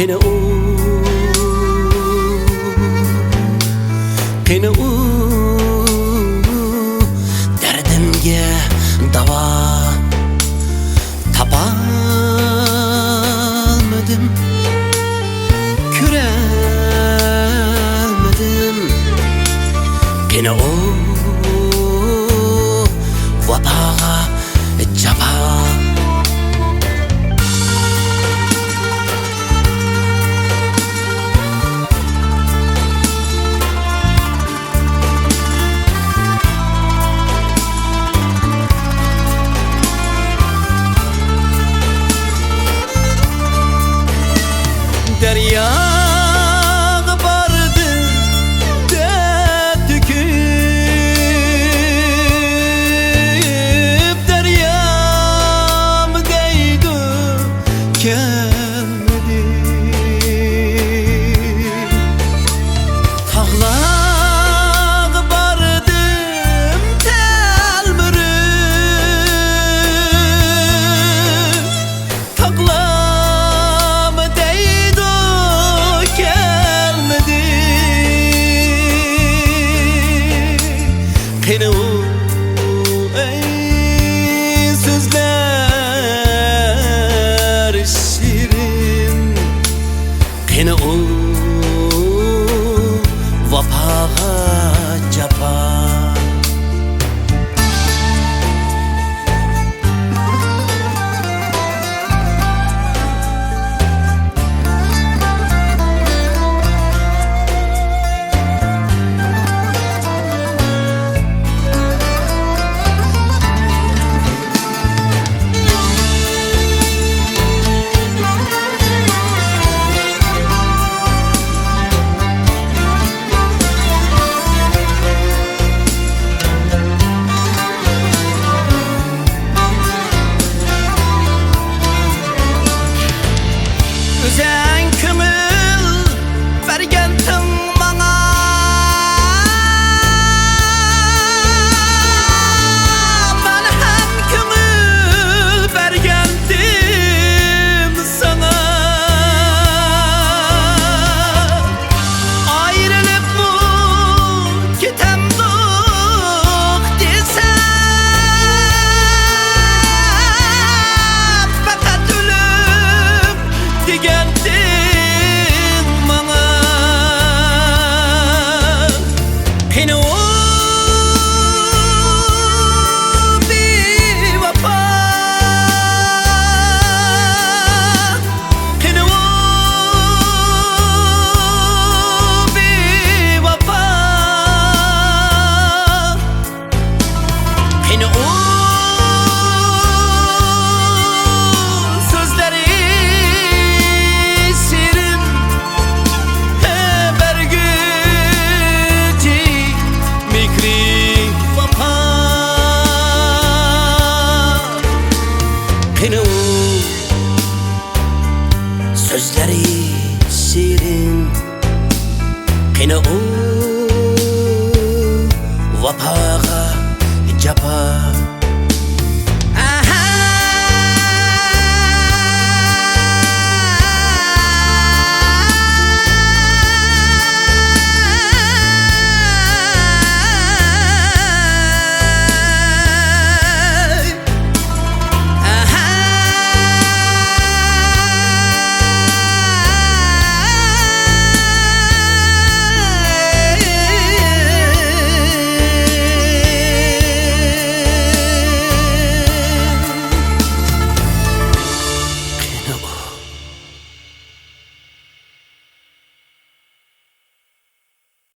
Qeni derdimge dava tapalmadım, küremedim. Qeni vapaga japa. Deryaga bardı de tüküp, deryam deydi gelmedi. Tağlaga bardım telmürüp, tağlam deydi gelmedi. Qeni ey sözler şirin, qeni vapaga japa. Sen kömül bergentin bana, ben hem kömül bergendim sana. Ayrılıp mı gitemdik desem, fakat ölüm digendin bana. Qeni bevafa, qeni bevafa, qeni sözleri şirin, bergüti mikri vafa. Qeni sözleri şirin, qeni